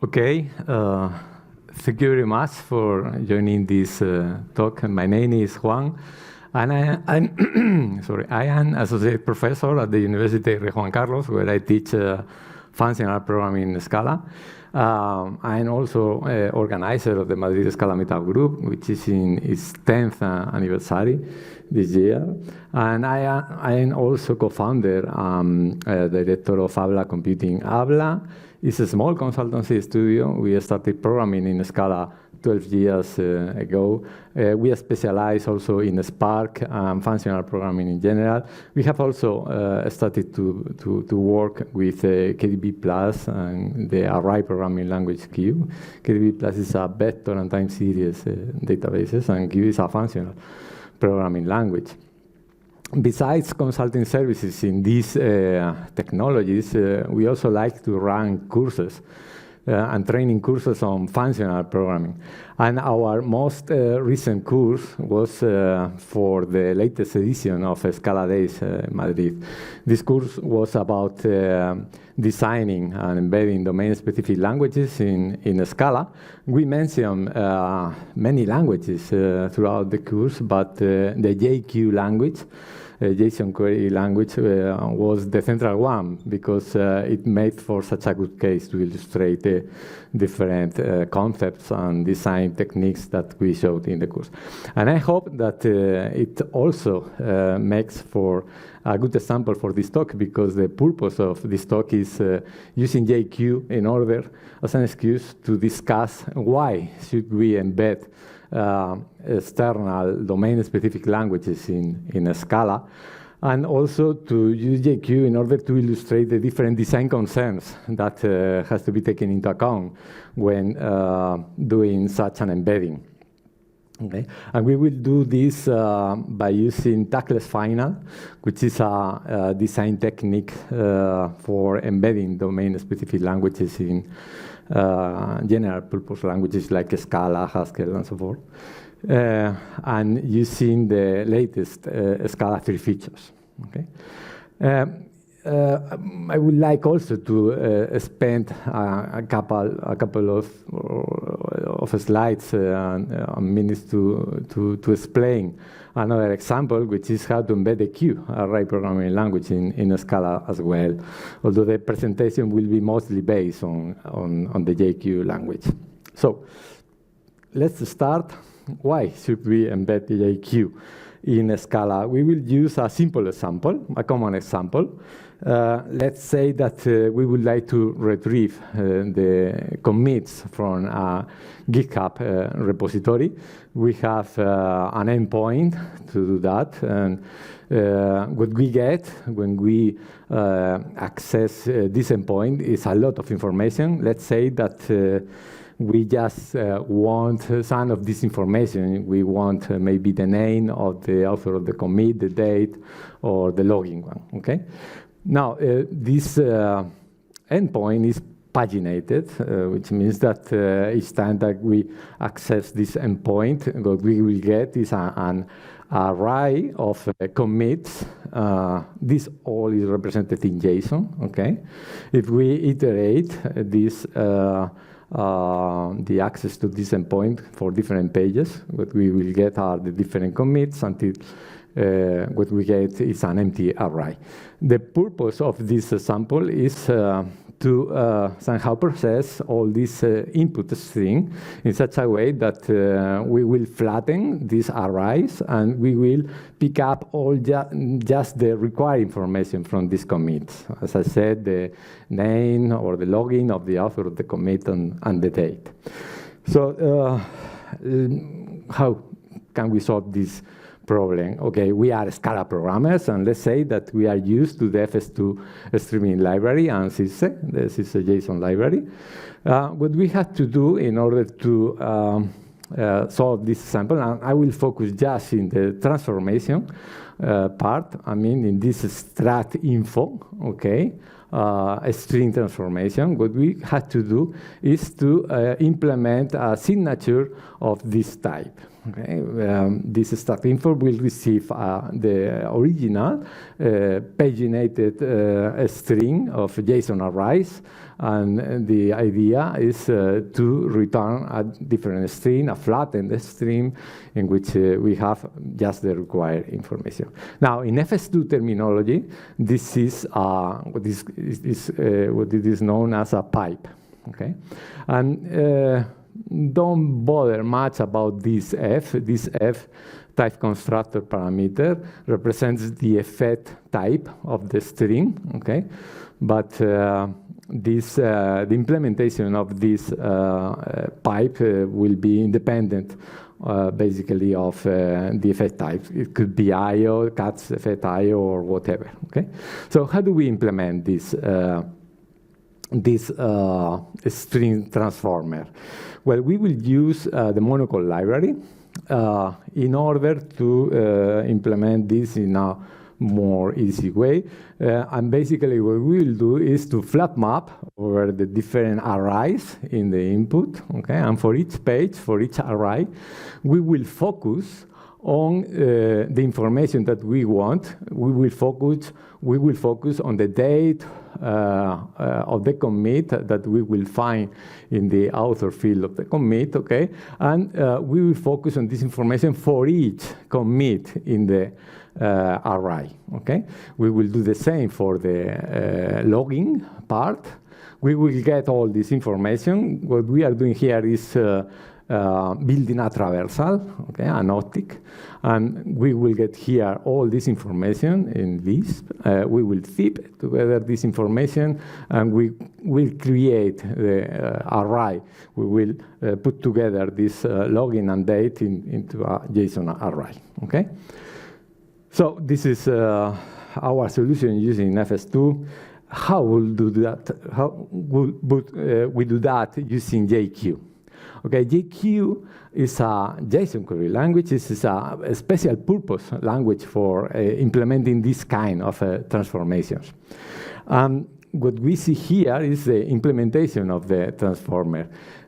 Okay, thank you very much for joining this talk. My name is Juan, and I'm sorry, I am associate professor at the University of Juan Carlos, where I teach functional programming in Scala. I'm also organizer of the Madrid Scala Meetup Group, which is in its 10th anniversary this year. And I am also co-founder, director of Habla Computing. Habla is a small consultancy studio. We started programming in Scala 12 years ago. We specialize also in Spark and functional programming in general. We have also started to work with KDB Plus and the array programming language Q. KDB Plus is a vector and time series databases, and Q is a functional programming language. Besides consulting services in these technologies, we also like to run courses and training courses on functional programming. And our most recent course was for the latest edition of Scala Days Madrid. This course was about designing and embedding domain-specific languages in Scala. We mentioned many languages throughout the course, but the JQ language, JSON query language, was the central one because it made for such a good case to illustrate the different concepts and design techniques that we showed in the course. And I hope that it also makes for a good example for this talk, because the purpose of this talk is using JQ in order as an excuse to discuss why should we embed external domain-specific languages in Scala, and also to use JQ in order to illustrate the different design concerns that has to be taken into account when doing such an embedding. Okay, and we will do this by using tackless final, which is a design technique for embedding domain-specific languages in general purpose languages like Scala, Haskell, and so forth, and using the latest Scala 3 features. Okay. I would like also to spend a couple of slides and minutes to explain another example, which is how to embed the Q, array programming language, in Scala as well, although the presentation will be mostly based on the JQ language. So let's start. Why should we embed the JQ in Scala? We will use a simple example, a common example. Let's say that we would like to retrieve the commits from a GitHub repository. We have an endpoint to do that, and what we get when we access this endpoint is a lot of information. Let's say that we just want some of this information. We want maybe the name of the author of the commit, the date, or the login one, okay? Now, this endpoint is paginated, which means that each time that we access this endpoint, what we will get is an array of commits. This all is represented in JSON, okay? If we iterate this, the access to this endpoint for different pages, what we will get are the different commits until what we get is an empty array. The purpose of this sample is to somehow process all this input string in such a way that we will flatten these arrays, and we will pick up all just the required information from these commits. As I said, the name or the login of the author of the commit and the date. So how can we solve this problem? Okay, we are Scala programmers, and let's say that we are used to the FS2 streaming library and Sysce. This is a JSON library. What we have to do in order to solve this sample, and I will focus just in the transformation part, I mean in this strat info, okay, a string transformation. What we had to do is to implement a signature of this type. Okay, this start info will receive the original paginated string of JSON arrays, and the idea is to return a different string, a flattened string, in which we have just the required information. Now, in FS2 terminology, this is what it is known as a pipe. Okay, and don't bother much about this F. This F type constructor parameter represents the effect type of the string. Okay, but the implementation of this pipe will be independent, basically, of the effect type. It could be IO, CATS effect IO, or whatever. Okay, so how do we implement this string transformer? Well, we will use the monocall library in order to implement this in a more easy way. And basically what we will do is to flat map over the different arrays in the input. Okay? And for each page, for each array, we will focus on the information that we want. We will focus on the date of the commit that we will find in the author field of the commit, okay? And we will focus on this information for each commit in the array, okay? We will do the same for the logging part. We will get all this information. What we are doing here is building a traversal, okay, an optic, and we will get here all this information in Lisp. We will zip together this information, and we will create the array. We will put together this login and date into a JSON array, okay? So this is our solution using FS2. How we'll do that? How we do that using JQ? Okay, JQ is a JSON query language. This is a special purpose language for implementing this kind of transformations. What we see here is the implementation of the transformer.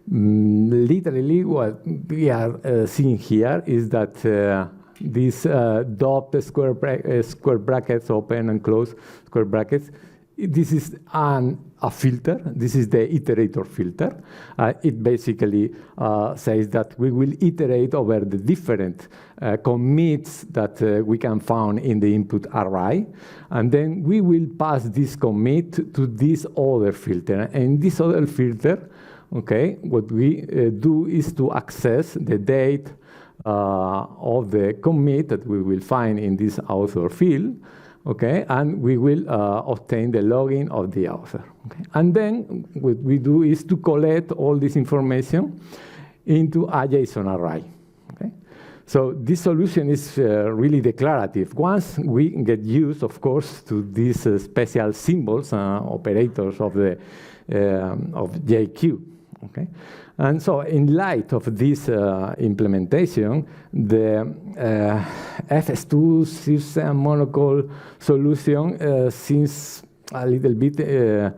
Literally, what we are seeing here is that these dot square brackets, open and close square brackets, this is a filter. This is the iterator filter. It basically says that we will iterate over the different commits that we can find in the input array, and then we will pass this commit to this other filter. And this other filter, okay, what we do is to access the date of the commit that we will find in this author field. Okay, and we will obtain the login of the author. Okay? And then what we do is to collect all this information into a JSON array. Okay? So this solution is really declarative. Once we get used, of course, to these special symbols, operators of the of JQ. Okay? And so in light of this implementation, the FS2 system monocall solution seems a little bit, it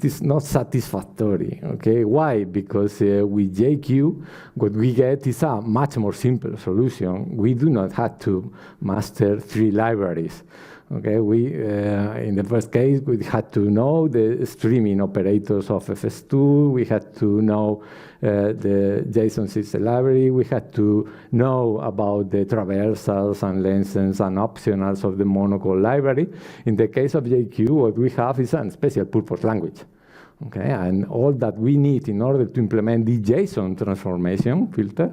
is not satisfactory, okay? Why? Because with JQ, what we get is a much more simple solution. We do not have to master 3 libraries. Okay, we in the first case we had to know the streaming operators of FS2. We had to know the JSON system library. We had to know about the traversals and lessons and optionals of the monocall library. In the case of JQ, what we have is a special purpose language. Okay, and all that we need in order to implement the JSON transformation filter.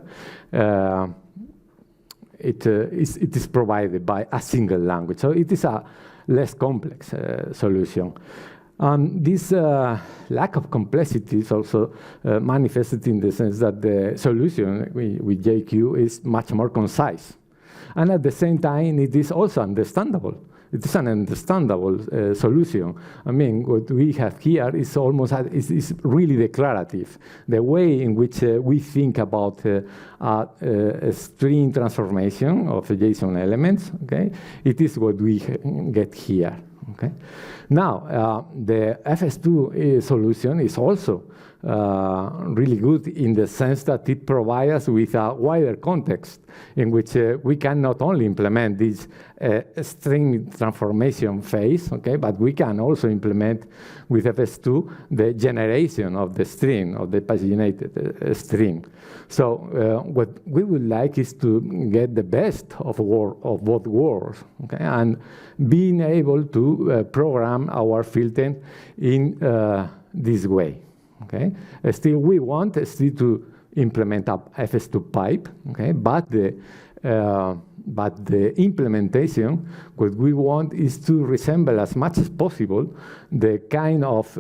It is provided by a single language. So it is a less complex solution. This lack of complexity is also manifested in the sense that the solution with JQ is much more concise. And at the same time, it is also understandable. It is an understandable solution. I mean, what we have here is almost is really declarative. The way in which we think about a string transformation of JSON elements, okay, it is what we get here. Okay. Now, the FS2 solution is also really good in the sense that it provides us with a wider context in which we can not only implement this string transformation phase, okay, but we can also implement with FS2 the generation of the string, of the paginated string. So what we would like is to get the best of both worlds, okay, and being able to program our filtering in this way. Okay, still we want to implement a FS2 pipe, okay, but the implementation, what we want is to resemble as much as possible the kind of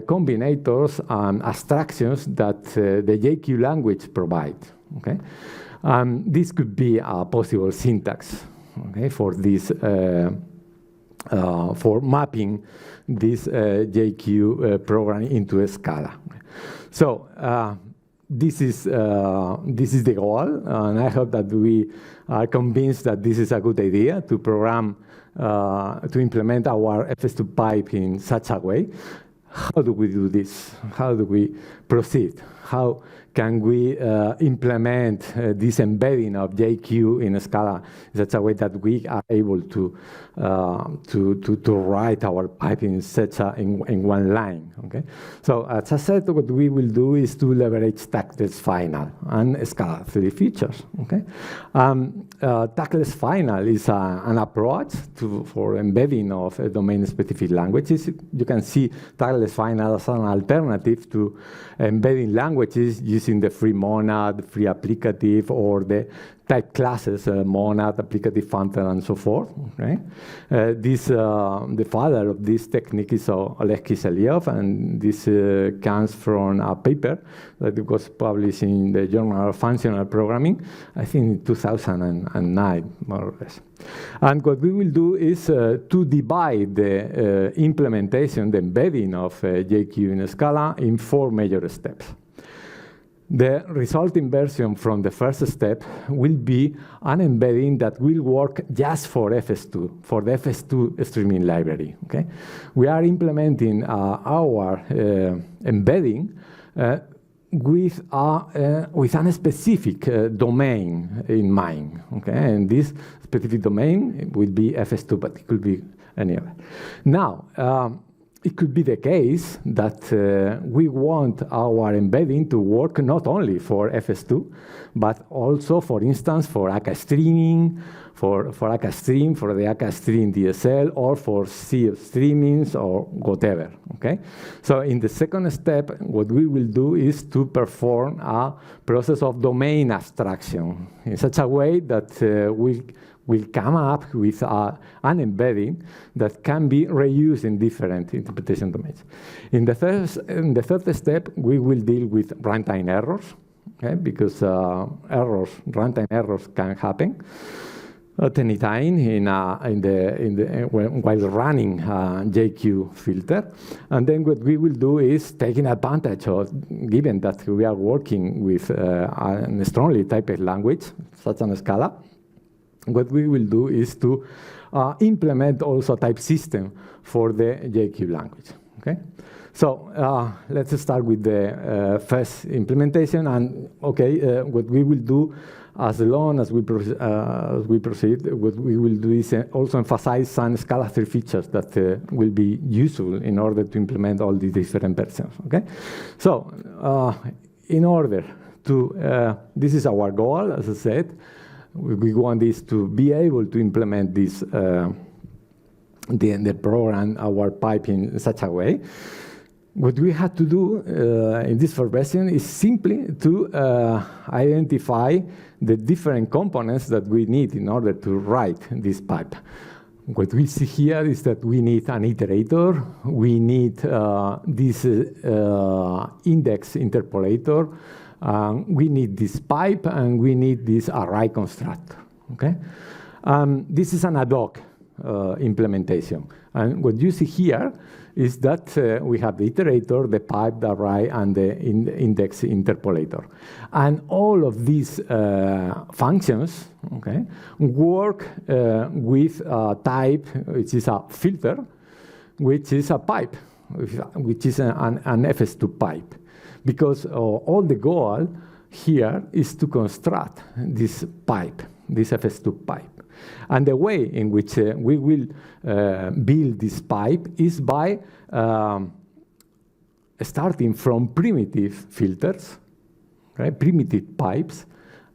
combinators and abstractions that the JQ language provides. Okay, this could be a possible syntax, okay, for this for mapping this JQ program into a Scala. So this is the goal, and I hope that we are convinced that this is a good idea to program, to implement our FS2 pipe in such a way. How do we do this? How do we proceed? How can we implement this embedding of JQ in Scala in such a way that we are able to write our pipe in in one line? Okay. So as I said, what we will do is to leverage tactless final and Scala 3 features. Okay. Tactless final is an approach for embedding of domain-specific languages. You can see tactless final as an alternative to embedding languages using the free monad, free applicative, or the type classes, monad, applicative, functor, and so forth. Okay? The father of this technique is Oleg Kiselyov, and this comes from a paper that was published in the Journal of Functional Programming, I think in 2009, more or less. And what we will do is to divide the implementation, the embedding of JQ in Scala in 4 major steps. The resulting version from the first step will be an embedding that will work just for FS2, for the FS2 streaming library. Okay? We are implementing our embedding with a specific domain in mind. Okay? And this specific domain will be FS2, but it could be any other. Now, it could be the case that we want our embedding to work not only for FS2, but also, for instance, for ACA streaming, for ACA stream, for the ACA stream DSL, or for C streamings, or whatever. Okay. So in the second step, what we will do is to perform a process of domain abstraction in such a way that we'll come up with an embedding that can be reused in different interpretation domains. In the third step, we will deal with runtime errors, okay? Because runtime errors can happen at any time while running a JQ filter. And then what we will do is taking advantage of, given that we are working with a strongly typed language, such as Scala, what we will do is to implement also a type system for the JQ language. Okay, so let's start with the first implementation. And okay, what we will do as long as we proceed, what we will do is also emphasize some Scala 3 features that will be useful in order to implement all the different versions. Okay, so in order to this is our goal, as I said. We want this to be able to implement this, the program, our pipe in such a way. What we had to do in this first version is simply to identify the different components that we need in order to write this pipe. What we see here is that we need an iterator, we need this index interpolator, we need this pipe, and we need this array constructor. Okay, this is an ad hoc implementation, and what you see here is that we have the iterator, the pipe, the array, and the index interpolator, and all of these functions, okay, work with a type which is a filter, which is a pipe. which is an FS2 pipe, because all the goal here is to construct this pipe, this FS2 pipe. And the way in which we will build this pipe is by starting from primitive filters, right? Primitive pipes,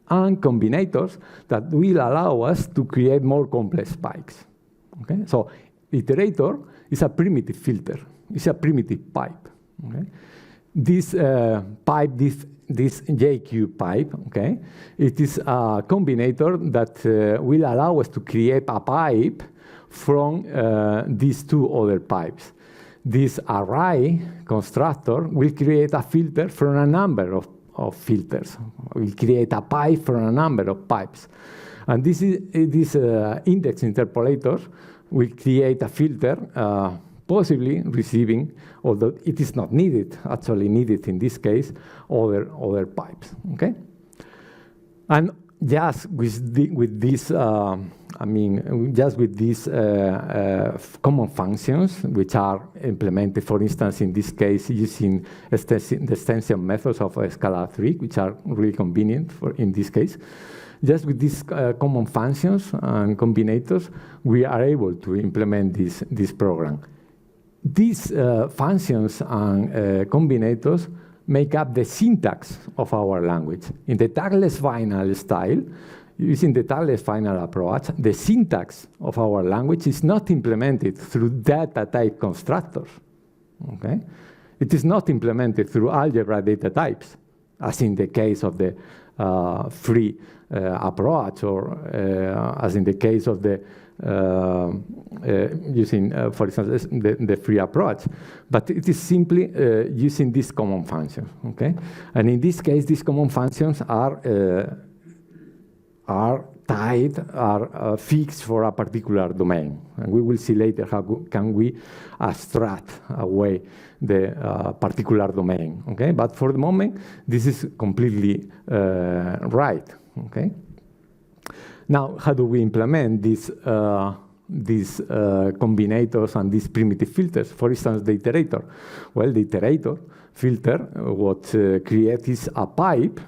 and combinators that will allow us to create more complex pipes. Okay? So iterator is a primitive filter. It's a primitive pipe. Okay? This pipe, this JQ pipe, okay, it is a combinator that will allow us to create a pipe from these two other pipes. This array constructor will create a filter from a number of filters. Will create a pipe from a number of pipes. And this index interpolator will create a filter possibly receiving, although it is not needed, actually needed in this case, other pipes, okay? And just with these common functions, which are implemented, for instance, in this case, using the extension methods of Scala 3, which are really convenient in this case. Just with these common functions and combinators, we are able to implement this program. These functions and combinators make up the syntax of our language. In the tagless final style, using the tagless final approach, the syntax of our language is not implemented through data type constructors. Okay? It is not implemented through algebra data types, as in the case of the free approach, or as in the case of the using, for instance, the free approach. But it is simply using these common functions, okay? And in this case, these common functions are fixed for a particular domain. And we will see later how can we abstract away the particular domain, okay? But for the moment, this is completely right, okay? Now, how do we implement these combinators and these primitive filters? For instance, the iterator. Well, the iterator filter, what creates is a pipe,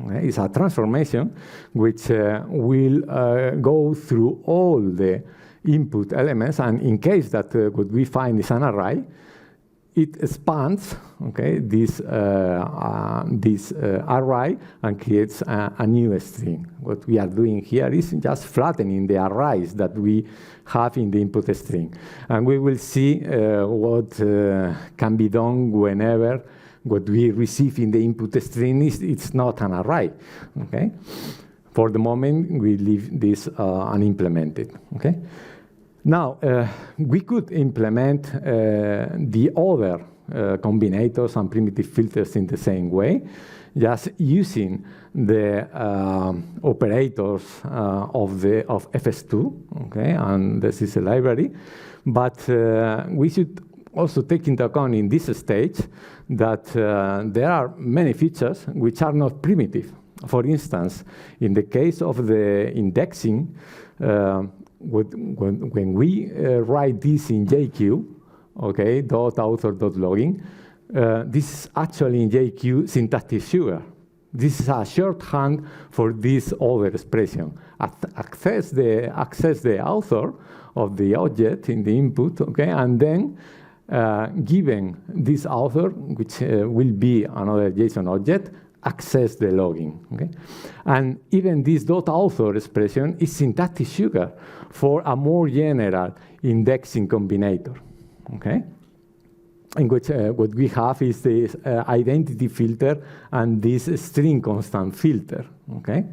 okay? It's a transformation which will go through all the input elements, and in case that what we find is an array, it expands, okay, this array and creates a new string. What we are doing here is just flattening the arrays that we have in the input string. And we will see what can be done whenever what we receive in the input string it's not an array, okay? For the moment, we leave this unimplemented, okay? Now, we could implement the other combinators and primitive filters in the same way, just using the operators of FS2, okay, and this is a library. But we should also take into account in this stage that there are many features which are not primitive. For instance, in the case of the indexing, when we write this in JQ, okay, .author.logging, this is actually in JQ syntactic sugar. This is a shorthand for this other expression. Access the author of the object in the input, okay, and then given this author, which will be another JSON object, access the logging, okay? And even this .author expression is syntactic sugar for a more general indexing combinator, okay? In which what we have is this identity filter and this string constant filter, okay?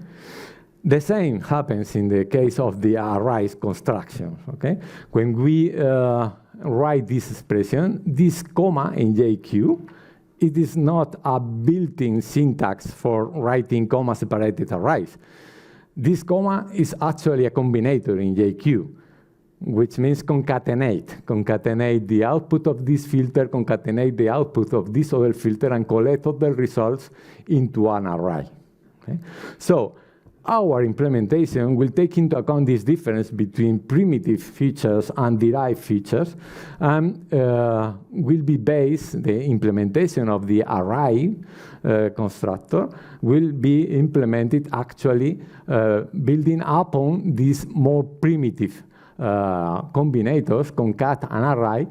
The same happens in the case of the arrays construction, okay? When we write this expression, this comma in JQ, it is not a built-in syntax for writing comma-separated arrays. This comma is actually a combinator in JQ, which means concatenate. Concatenate the output of this filter, concatenate the output of this other filter, and collect all the results into an array. Okay? So our implementation will take into account this difference between primitive features and derived features, and will be based, the implementation of the array constructor will be implemented actually building upon these more primitive combinators, concat and array.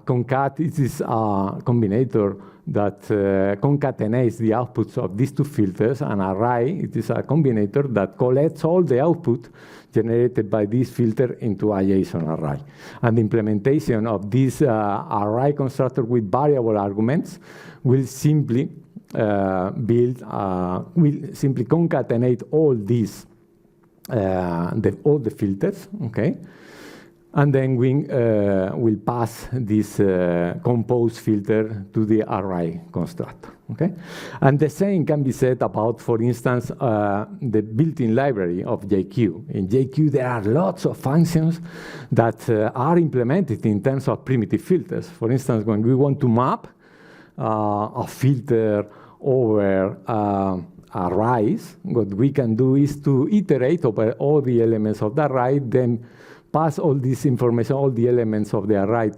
Concat is a combinator that concatenates the outputs of these two filters, and array, it is a combinator that collects all the output generated by this filter into a JSON array. And the implementation of this array constructor with variable arguments will simply concatenate all these all the filters, okay? And then we will pass this compose filter to the array constructor, okay? And the same can be said about, for instance, the built-in library of JQ. In JQ, there are lots of functions that are implemented in terms of primitive filters. For instance, when we want to map a filter over arrays, what we can do is to iterate over all the elements of the array, then pass all this information, all the elements of the array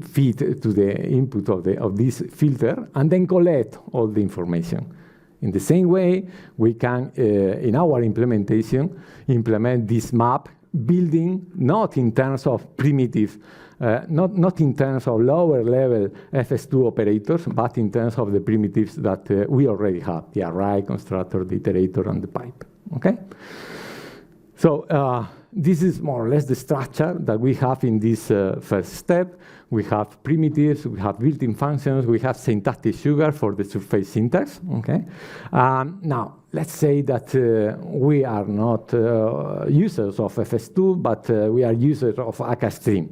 feed to the input of this filter, and then collect all the information. In the same way, we can, in our implementation, implement this map building not in terms of primitive, not in terms of lower level FS2 operators, but in terms of the primitives that we already have, the array, constructor, the iterator, and the pipe, okay? So this is more or less the structure that we have in this first step. We have primitives, we have built-in functions, we have syntactic sugar for the surface syntax, okay? Now, let's say that we are not users of FS2, but we are users of ACA-Stream.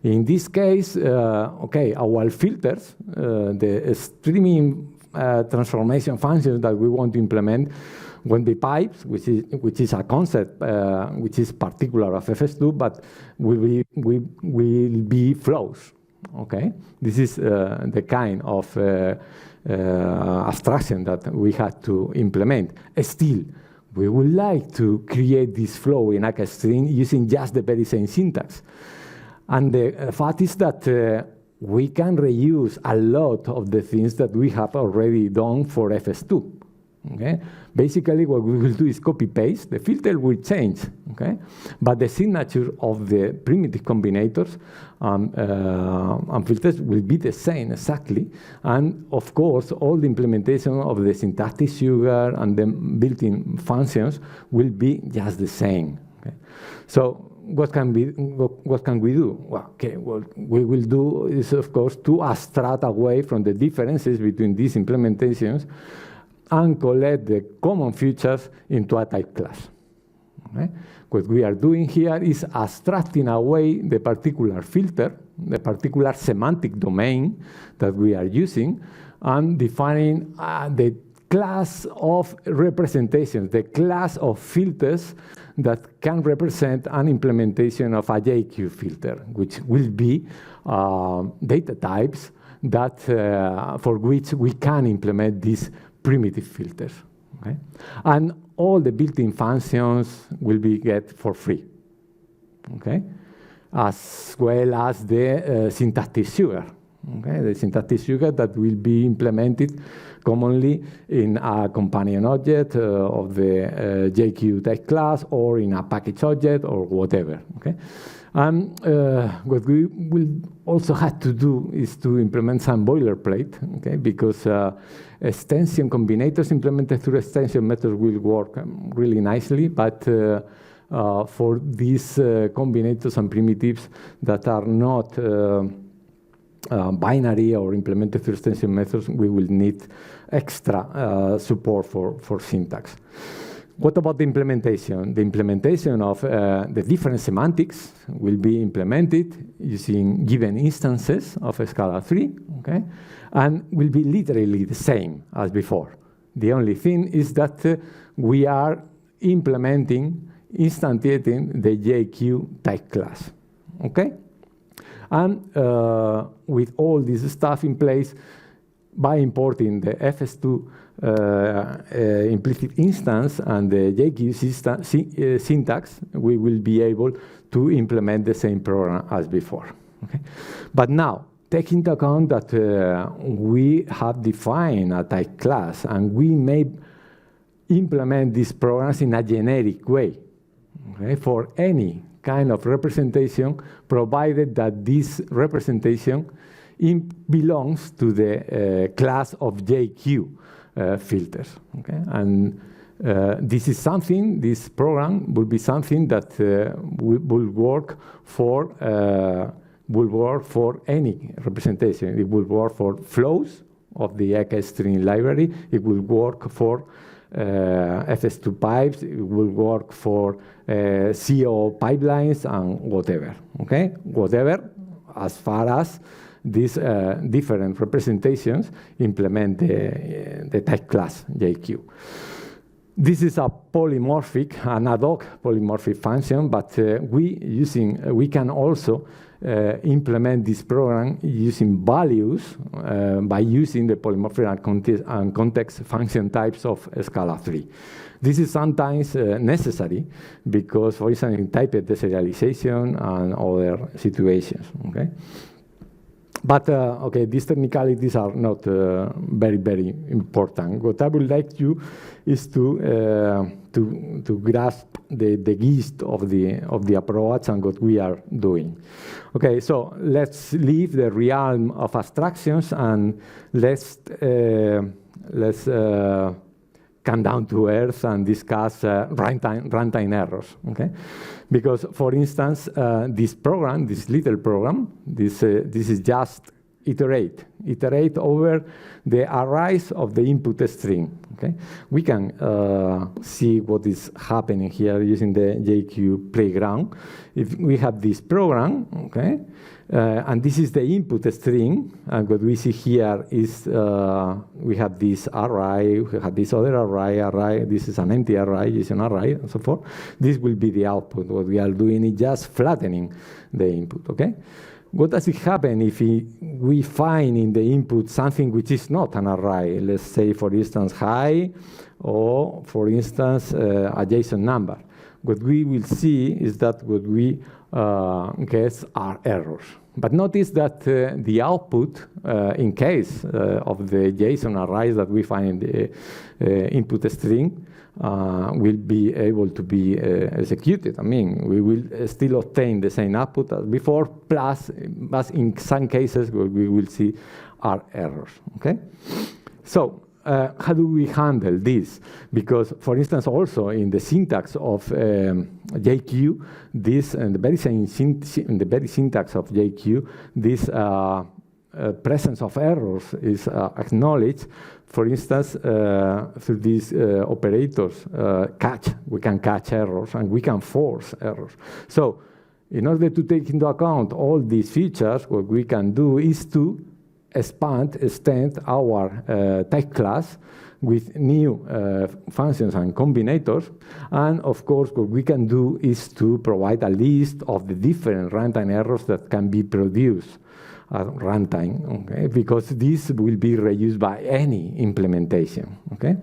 In this case, okay, our filters, the streaming transformation functions that we want to implement when the pipes, which is a concept which is particular of FS2, but will be flows. Okay, this is the kind of abstraction that we had to implement. Still, we would like to create this flow in ACA-Stream using just the very same syntax. And the fact is that we can reuse a lot of the things that we have already done for FS2. Okay? Basically, what we will do is copy-paste. The filter will change, okay? But the signature of the primitive combinators and filters will be the same exactly. And of course, all the implementation of the syntactic sugar and the built-in functions will be just the same. Okay? So what can we do? Well, okay, what we will do is, of course, to abstract away from the differences between these implementations and collect the common features into a type class. Okay? What we are doing here is abstracting away the particular filter, the particular semantic domain that we are using, and defining the class of representations, the class of filters that can represent an implementation of a JQ filter, which will be data types that for which we can implement these primitive filters, okay? And all the built-in functions will be get for free, okay? As well as the syntactic sugar, okay? The syntactic sugar that will be implemented commonly in a companion object of the JQ type class, or in a package object, or whatever, okay? And what we will also have to do is to implement some boilerplate, okay? Because extension combinators implemented through extension methods will work really nicely, but for these combinators and primitives that are not binary or implemented through extension methods, we will need extra support for syntax. What about the implementation? The implementation of the different semantics will be implemented using given instances of Scala 3, okay? And will be literally the same as before. The only thing is that we are implementing, instantiating the JQ type class, okay? And with all this stuff in place, by importing the FS2 implicit instance and the JQ syntax, we will be able to implement the same program as before. Okay? But now, take into account that we have defined a type class, and we may implement these programs in a generic way, okay, for any kind of representation, provided that this representation belongs to the class of JQ filters. Okay? And this is something, this program will be something that will work for any representation. It will work for flows of the EK string library. It will work for FS2 pipes. It will work for CO pipelines and whatever. Okay, whatever, as far as these different representations implement the type class JQ. This is a polymorphic, an ad hoc polymorphic function, but we can also implement this program using values by using the polymorphic and context function types of Scala 3. This is sometimes necessary because, for instance, in typed deserialization and other situations. Okay? But okay, these technicalities are not very, very important. What I would like you is to grasp the gist of the approach and what we are doing. Okay, so let's leave the realm of abstractions and let's come down to earth and discuss runtime errors. Okay, because for instance, this program, this little program, this is just iterate over the arrays of the input string. Okay, we can see what is happening here using the JQ playground. If we have this program, okay, and this is the input string, and what we see here is we have this array, we have this other array, this is an empty array, is an array, and so forth. This will be the output. What we are doing is just flattening the input, okay? What does it happen if we find in the input something which is not an array? Let's say, for instance, high, or for instance, a JSON number. What we will see is that what we guess are errors. But notice that the output, in case of the JSON arrays that we find in the input string, will be able to be executed. I mean, we will still obtain the same output as before, plus, but in some cases, what we will see are errors, okay? So, how do we handle this? Because, for instance, also in the syntax of JQ, this and the very same in the very syntax of JQ, this presence of errors is acknowledged. For instance, through these operators, we can catch errors and we can force errors. So, in order to take into account all these features, what we can do is to extend our type class with new functions and combinators. And of course, what we can do is to provide a list of the different runtime errors that can be produced at runtime, okay? Because this will be reused by any implementation, okay?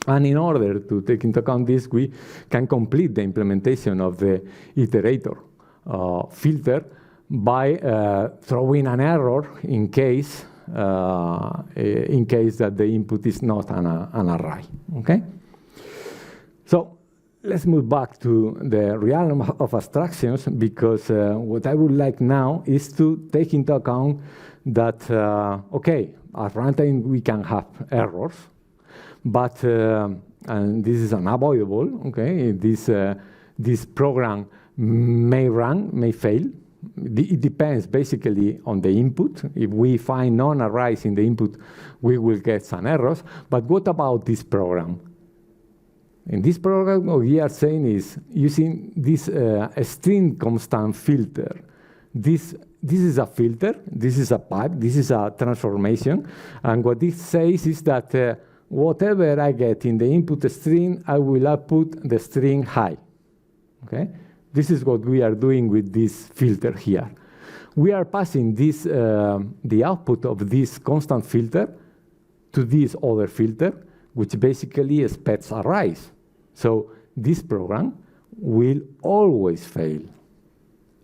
And in order to take into account this, we can complete the implementation of the iterator filter by throwing an error in case that the input is not an array, okay? So let's move back to the realm of abstractions, because what I would like now is to take into account that, okay, at runtime we can have errors, but, and this is unavoidable, okay? This program may fail. It depends basically on the input. If we find non-arrays in the input, we will get some errors. But what about this program? In this program, what we are saying is using this string constant filter. This is a filter, this is a pipe, this is a transformation. And what this says is that whatever I get in the input string, I will output the string high, okay? This is what we are doing with this filter here. We are passing this, the output of this constant filter to this other filter, which basically expects arrays. So this program will always fail.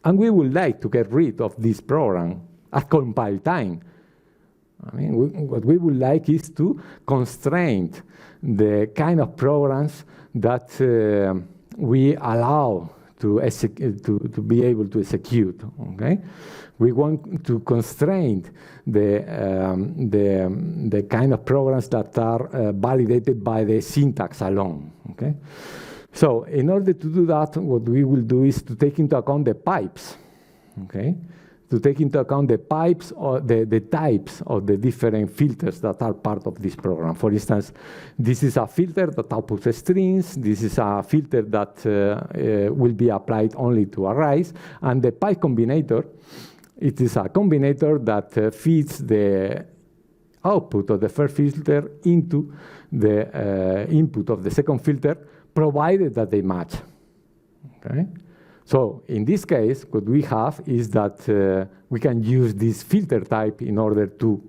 And we would like to get rid of this program at compile time. I mean, what we would like is to constrain the kind of programs that we allow to be able to execute. Okay, we want to constrain the kind of programs that are validated by the syntax alone. Okay, so in order to do that, what we will do is to take into account the pipes. Okay, to take into account the pipes or the types of the different filters that are part of this program. For instance, this is a filter that outputs strings. This is a filter that will be applied only to arrays. And the pipe combinator, it is a combinator that feeds the output of the first filter into the input of the second filter, provided that they match. Okay? So in this case, what we have is that we can use this filter type in order to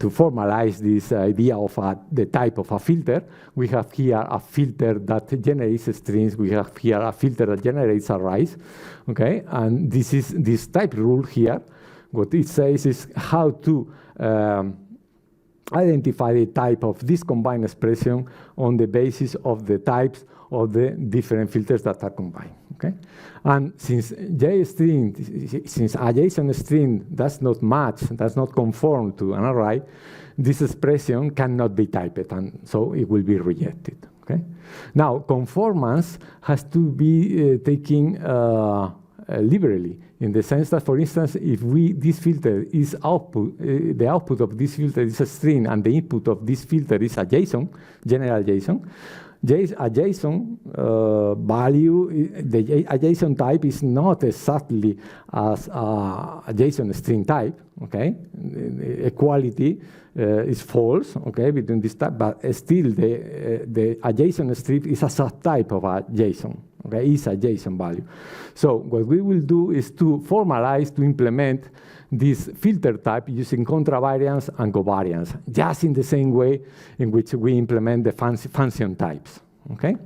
formalize this idea of the type of a filter. We have here a filter that generates strings. We have here a filter that generates arrays. Okay, and this is this type rule here. What it says is how to identify the type of this combined expression on the basis of the types of the different filters that are combined. Okay, and since a JSON string does not match, does not conform to an array, this expression cannot be typed, and so it will be rejected. Okay, now conformance has to be taken liberally, in the sense that, for instance, if this filter is output, the output of this filter is a string, and the input of this filter is a JSON, general JSON. A JSON value, a JSON type is not exactly as a JSON string type. Okay, equality is false. Okay, between this type, but still a JSON strip is a subtype of a JSON. Okay, is a JSON value. So what we will do is to formalize, to implement this filter type using contravariance and covariance, just in the same way in which we implement the function types. Okay,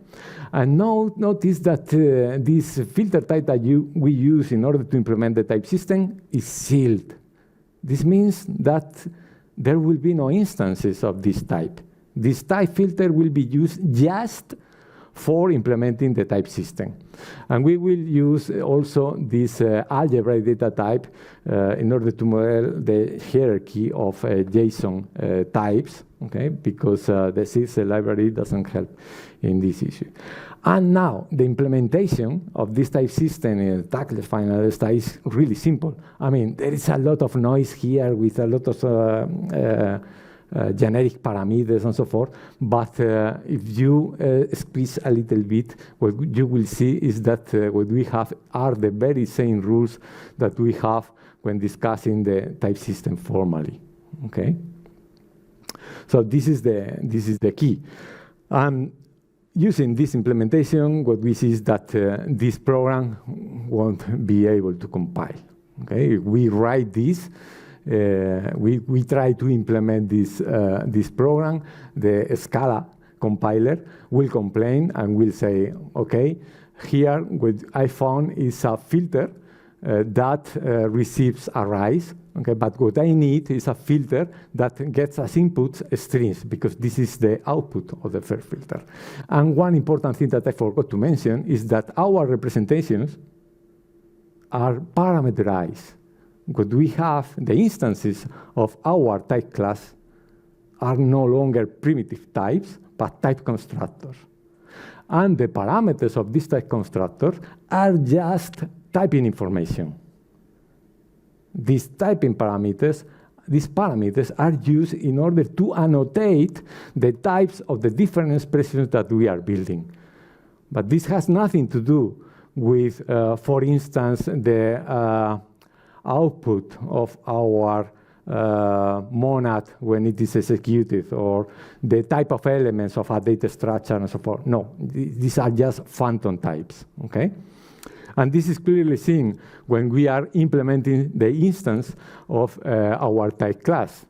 and notice that this filter type that we use in order to implement the type system is sealed. This means that there will be no instances of this type. This type filter will be used just for implementing the type system. And we will use also this algebraic data type in order to model the hierarchy of JSON types, okay, because the CSS library doesn't help in this issue. And now the implementation of this type system in tactless final style is really simple. I mean, there is a lot of noise here with a lot of generic parameters and so forth, but if you squeeze a little bit, what you will see is that what we have are the very same rules that we have when discussing the type system formally. Okay, so this is the key. Using this implementation, what we see is that this program won't be able to compile. Okay, if we write this. We try to implement this program. The Scala compiler will complain and will say, okay, here what I found is a filter that receives arrays, okay, but what I need is a filter that gets as inputs strings, because this is the output of the first filter. And one important thing that I forgot to mention is that our representations are parameterized. What we have, the instances of our type class are no longer primitive types, but type constructors. And the parameters of this type constructor are just typing information. These parameters are used in order to annotate the types of the different expressions that we are building. But this has nothing to do with, for instance, the output of our monad when it is executed, or the type of elements of a data structure and so forth. No, these are just phantom types, okay? And this is clearly seen when we are implementing the instance of our type class.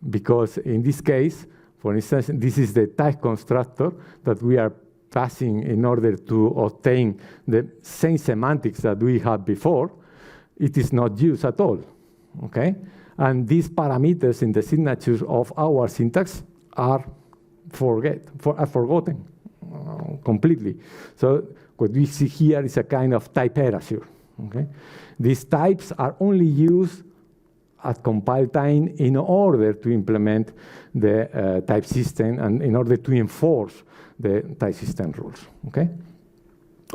because in this case, for instance, this is the type constructor that we are passing in order to obtain the same semantics that we had before. It is not used at all, okay? And these parameters in the signatures of our syntax are forgotten completely. So what we see here is a kind of type erasure, okay? These types are only used at compile time in order to implement the type system and in order to enforce the type system rules, okay?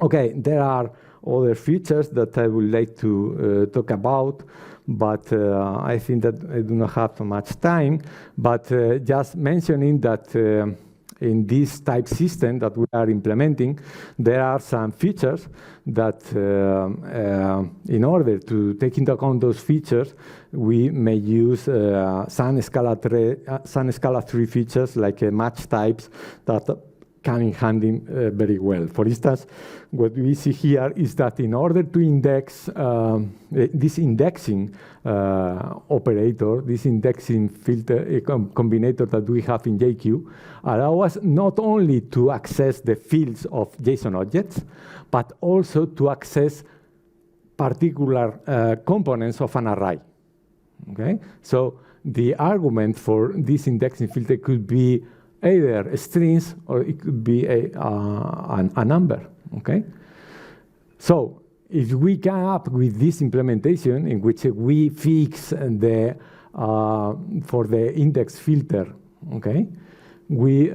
Okay, there are other features that I would like to talk about, but I think that I do not have so much time, but just mentioning that in this type system that we are implementing, there are some features that in order to take into account those features, we may use some Scala 3 features like match types that can in handy very well. For instance, what we see here is that in order to index this indexing operator, this indexing filter combinator that we have in JQ, allow us not only to access the fields of JSON objects, but also to access particular components of an array. Okay, so the argument for this indexing filter could be either strings or it could be a number, okay? So if we come up with this implementation in which we fix the, for the index filter, okay? We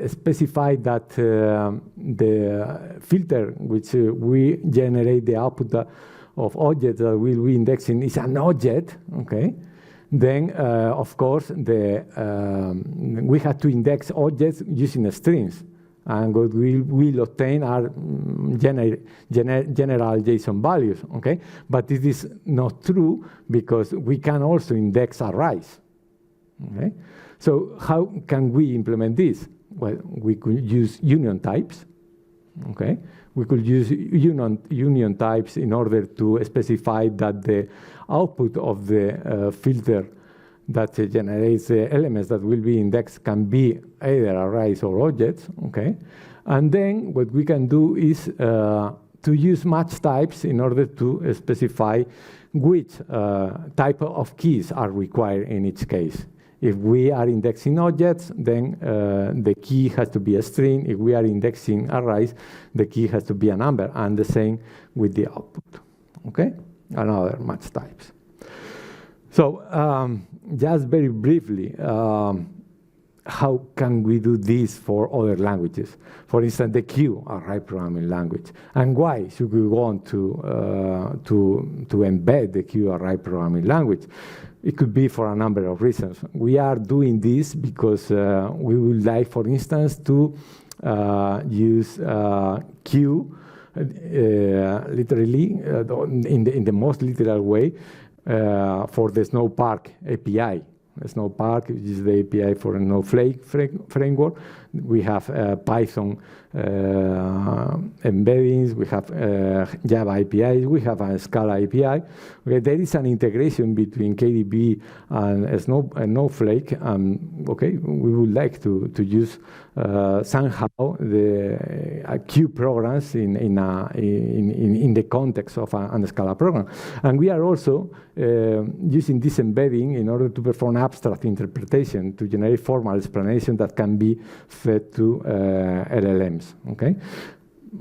specify that the filter which we generate the output of objects that we'll be indexing is an object, okay? Then, of course, we have to index objects using strings. And what we will obtain are general JSON values, okay? But this is not true because we can also index arrays, okay? So how can we implement this? Well, we could use union types, okay? We could use union types in order to specify that the output of the filter that generates the elements that will be indexed can be either arrays or objects, okay? And then what we can do is to use match types in order to specify which type of keys are required in each case. If we are indexing objects, then the key has to be a string. If we are indexing arrays, the key has to be a number, and the same with the output, okay? And other match types. So just very briefly, how can we do this for other languages? For instance, the Q, array programming language. And why should we want to embed the Q array programming language? It could be for a number of reasons. We are doing this because we would like, for instance, to use Q literally in the most literal way for the Snowpark API. Snowpark is the API for a Snowflake framework. We have Python embeddings, we have Java APIs, we have a Scala API. Okay, there is an integration between KDB and Snowflake. Okay, we would like to use somehow the Q programs in the context of a Scala program. And we are also using this embedding in order to perform abstract interpretation to generate formal explanation that can be fed to LLMs, okay?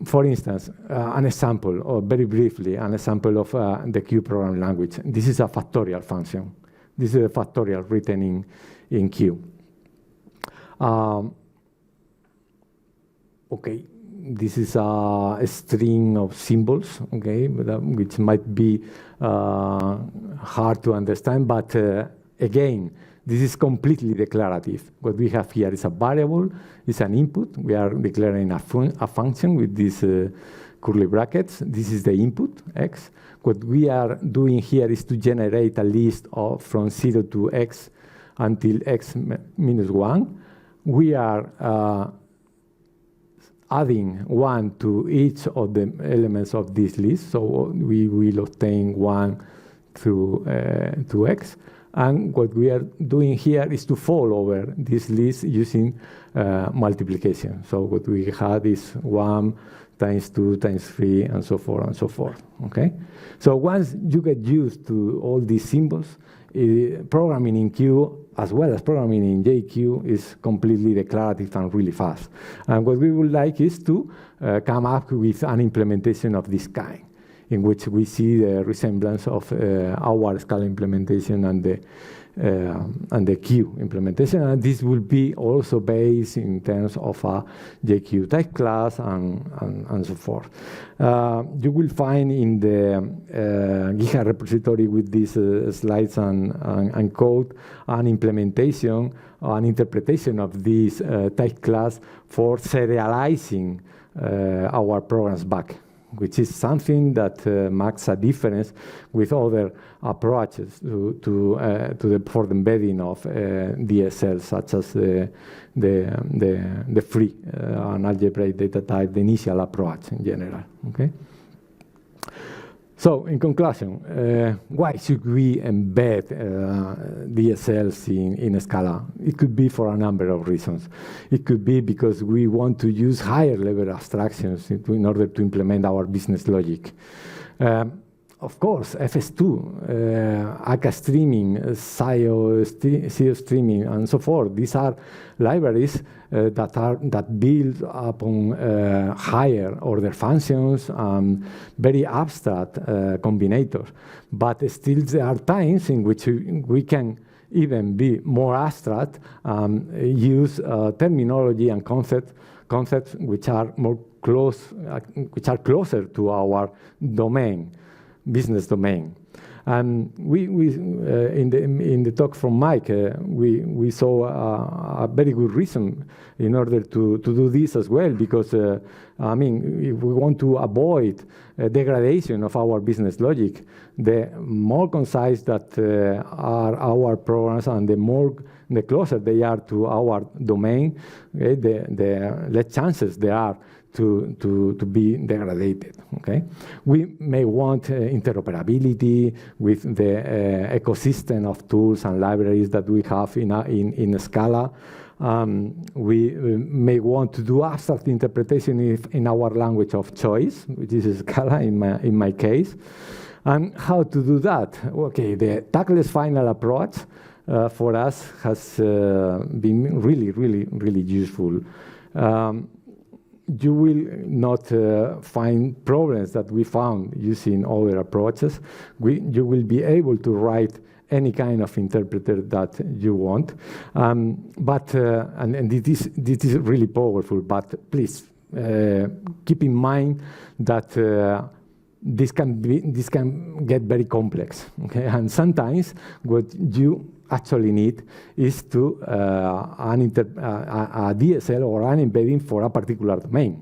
For instance, an example, or very briefly, an example of the Q programming language. This is a factorial function. This is a factorial written in Q. Okay, this is a string of symbols, okay, which might be hard to understand, but again, this is completely declarative. What we have here is a variable, is an input. We are declaring a function with these curly brackets. This is the input, x. What we are doing here is to generate a list from 0 to x until x minus 1. We are adding 1 to each of the elements of this list. So we will obtain 1 through to x. And what we are doing here is to fall over this list using multiplication. So what we had is 1 times 2 times 3, and so forth and so forth. Okay? So once you get used to all these symbols, programming in Q as well as programming in JQ is completely declarative and really fast. And what we would like is to come up with an implementation of this kind, in which we see the resemblance of our Scala implementation and the Q implementation. And this will be also based in terms of a JQ type class and so forth. You will find in the GitHub repository with these slides and code an implementation, an interpretation of this type class for serializing our programs back, which is something that makes a difference with other approaches for the embedding of DSLs, such as the free and algebraic data type, the initial approach in general. Okay. So, in conclusion, why should we embed DSLs in Scala? It could be for a number of reasons. It could be because we want to use higher level abstractions in order to implement our business logic. Of course, FS2, ACA streaming, SIO streaming, and so forth. These are libraries that build upon higher order functions and very abstract combinators. But still, there are times in which we can even be more abstract, use terminology and concepts which are closer to our domain. Business domain. And we in the talk from Mike, we saw a very good reason in order to do this as well, because I mean, if we want to avoid degradation of our business logic, the more concise that are our programs and the closer they are to our domain, the less chances there are to be degraded. Okay, we may want interoperability with the ecosystem of tools and libraries that we have in Scala. We may want to do abstract interpretation in our language of choice, which is Scala in my case. And how to do that? Okay, the tackless final approach for us has been really useful. You will not find problems that we found using other approaches. You will be able to write any kind of interpreter that you want. But this is really powerful, but please keep in mind that this can get very complex. Okay? And sometimes what you actually need is to a DSL or an embedding for a particular domain.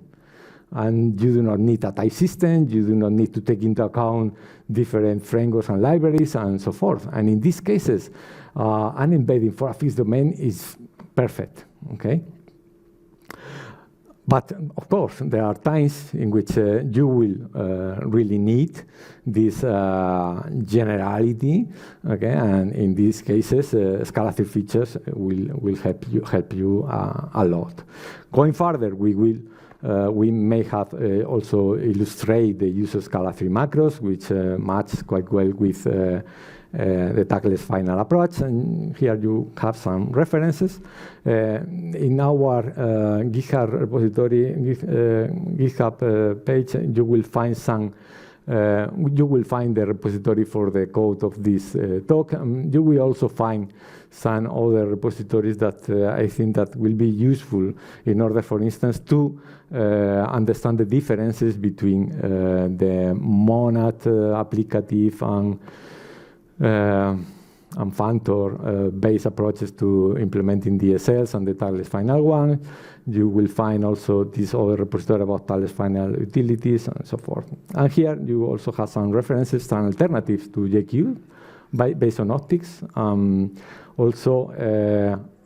And you do not need a type system, you do not need to take into account different frameworks and libraries and so forth. And in these cases, an embedding for a fixed domain is perfect, okay? But of course, there are times in which you will really need this generality, okay? And in these cases, Scala 3 features will help you a lot. Going further, we may have also illustrate the use of Scala 3 macros, which match quite well with the tackless final approach, and here you have some references. In our GitHub repository, GitHub page, you will find the repository for the code of this talk. You will also find some other repositories that I think that will be useful in order, for instance, to understand the differences between the monad applicative and Fantor-based approaches to implementing DSLs and the tackless final one. You will find also this other repository about tackless final utilities and so forth. And here you also have some references and alternatives to JQ based on optics. Also,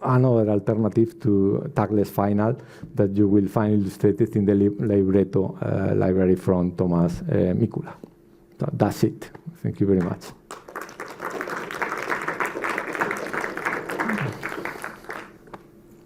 another alternative to tackless final that you will find illustrated in the libretto library from Thomas Mikula. So that's it. Thank you very much.